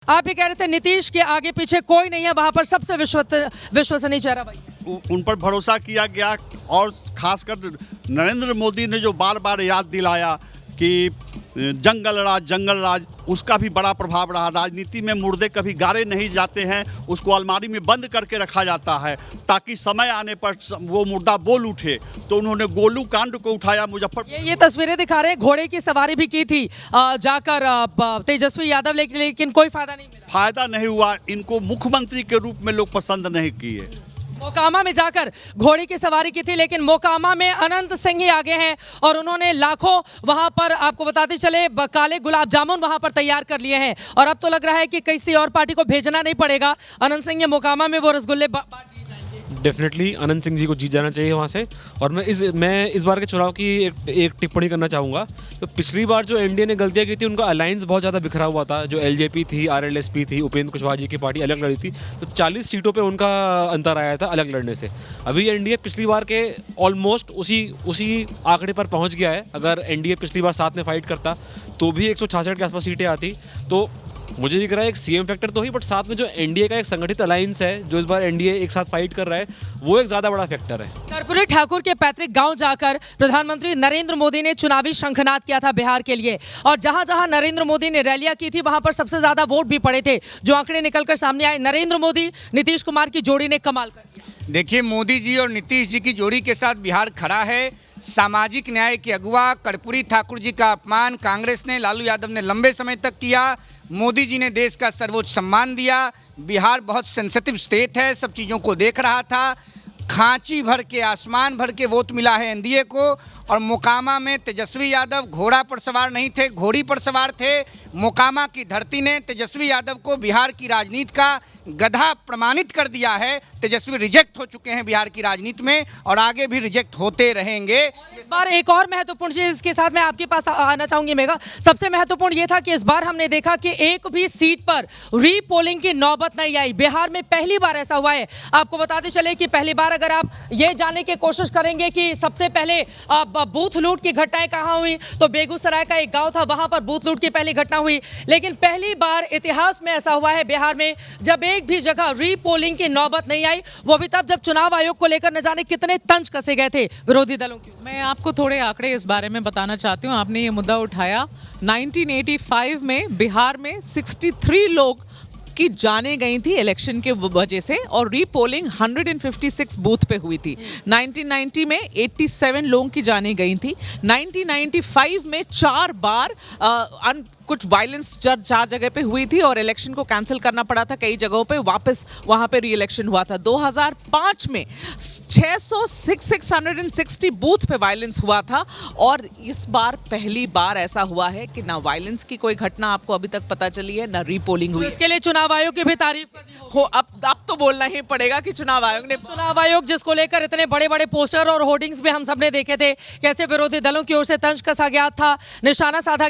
आप भी कह रहे थे नीतीश के आगे पीछे कोई नहीं है, वहां पर सबसे विश्वसनीय चेहरा वही है। उन पर भरोसा किया गया और खासकर नरेंद्र मोदी ने जो बार बार याद दिलाया कि जंगल राज उसका भी बड़ा प्रभाव रहा। राजनीति में मुर्दे कभी गाड़े नहीं जाते हैं, उसको अलमारी में बंद करके रखा जाता है ताकि समय आने पर वो मुर्दा बोल उठे। तो उन्होंने गोलू कांड को उठाया मुजफ्फरपुर। ये तस्वीरें दिखा रहे हैं, घोड़े की सवारी भी की थी जाकर तेजस्वी यादव, लेकिन कोई फायदा नहीं मिला। फायदा नहीं हुआ, इनको मुख्यमंत्री के रूप में लोग पसंद नहीं किए। मोकामा में जाकर घोड़े की सवारी की थी, लेकिन मोकामा में अनंत सिंह ही आगे हैं और उन्होंने लाखों वहां पर, आपको बताते चले, काले गुलाब जामुन वहां पर तैयार कर लिए हैं और अब तो लग रहा है कि किसी और पार्टी को भेजना नहीं पड़ेगा। अनंत सिंह ये मोकामा में वो रसगुल्ले बांट दिए जाएंगे। डेफिनेटली अनंत सिंह जी को जीत जाना चाहिए वहाँ से। और मैं इस बार के चुनाव की एक टिप्पणी करना चाहूँगा। तो पिछली बार जो एनडीए ने गलतियाँ की थी, उनका अलायंस बहुत ज़्यादा बिखरा हुआ था। जो एलजेपी थी, आरएलएसपी थी, उपेंद्र कुशवाहा जी की पार्टी अलग लड़ी थी, तो 40 सीटों पे उनका अंतर आया था अलग लड़ने से। अभी एनडीए पिछली बार के ऑलमोस्ट उसी आंकड़े पर पहुँच गया है। अगर एनडीए पिछली बार साथ में फाइट करता तो भी 166 के आसपास सीटें आती। तो मुझे दिख रहा है एक सीएम फैक्टर तो ही, बट साथ में जो एनडीए का एक संगठित अलायंस है, जो इस बार एनडीए एक साथ फाइट कर रहा है, वो एक ज़्यादा बड़ा फैक्टर है। कर्पूरी ठाकुर के पैतृक गांव जाकर प्रधानमंत्री नरेंद्र मोदी ने चुनावी शंखनाद किया था बिहार के लिए, और जहां जहां नरेंद्र मोदी ने रैलियां की थी वहां पर सबसे ज्यादा वोट भी पड़े थे। जो आंकड़े निकलकर सामने आए, नरेंद्र मोदी नीतीश कुमार की जोड़ी ने कमाल कर दिया। देखिए, मोदी जी और नीतीश जी की जोड़ी के साथ बिहार खड़ा है। सामाजिक न्याय के अगुवा कर्पूरी ठाकुर जी का अपमान कांग्रेस ने, लालू यादव ने लंबे समय तक किया। मोदी जी ने देश का सर्वोच्च सम्मान दिया। बिहार बहुत सेंसिटिव स्टेट है, सब चीज़ों को देख रहा था। खांची भर के, आसमान भर के वोट मिला है एनडीए को। और मोकामा में तेजस्वी यादव घोड़ा पर सवार नहीं थे, घोड़ी पर सवार थे। मोकामा की धरती ने तेजस्वी यादव को बिहार की राजनीति का गधा प्रमाणित कर दिया है। तेजस्वी रिजेक्ट हो चुके हैं बिहार की राजनीति में और आगे भी रिजेक्ट होते रहेंगे। इस बार एक और महत्वपूर्ण चीज इसके साथ मैं आपके पास आना चाहूंगी मेघा। सबसे महत्वपूर्ण ये था कि इस बार हमने देखा कि एक भी सीट पर रीपोलिंग की नौबत नहीं आई। बिहार में पहली बार ऐसा हुआ है। आपको बताते चले कि पहली बार, अगर आप ये जानने की कोशिश करेंगे कि सबसे पहले बूथ लूट की घटनाएं कहां हुई, तो बेगूसराय का एक गांव था, वहां पर बूथ लूट की पहली घटना हुई। लेकिन पहली बार इतिहास में ऐसा हुआ है बिहार में जब एक भी जगह रीपोलिंग की नौबत नहीं आई, वो भी तब जब चुनाव आयोग को लेकर न जाने कितने तंज कसे गए थे विरोधी दलों की। मैं आपको थोड़े आंकड़े इस बारे में बताना चाहती हूँ। आपने ये मुद्दा उठाया, 1985 में बिहार में 63 लोग की जाने गई थी इलेक्शन के वजह से, और रीपोलिंग 156 बूथ पे हुई थी। 1990 में 87 लोगों की जाने गई थी। 1995 में 4 बार कुछ वायलेंस चार जगह पे हुई थी और इलेक्शन को कैंसिल करना पड़ा था कई जगहों पे, वापस वहां पे री इलेक्शन हुआ था। 2005 में 660 बूथ पे वायलेंस हुआ था। और इस बार पहली बार ऐसा हुआ है कि ना वायलेंस की कोई घटना आपको अभी तक पता चली है, ना रीपोलिंग हुई। इसके लिए चुनाव आयोग की भी तारीफ करनी हो। अब तो बोलना ही पड़ेगा कि चुनाव आयोग जिसको लेकर इतने बड़े बड़े पोस्टर और होर्डिंग्स भी हम सबने देखे थे, कैसे विरोधी दलों की ओर से तंज कसा गया था, निशाना साधा गया।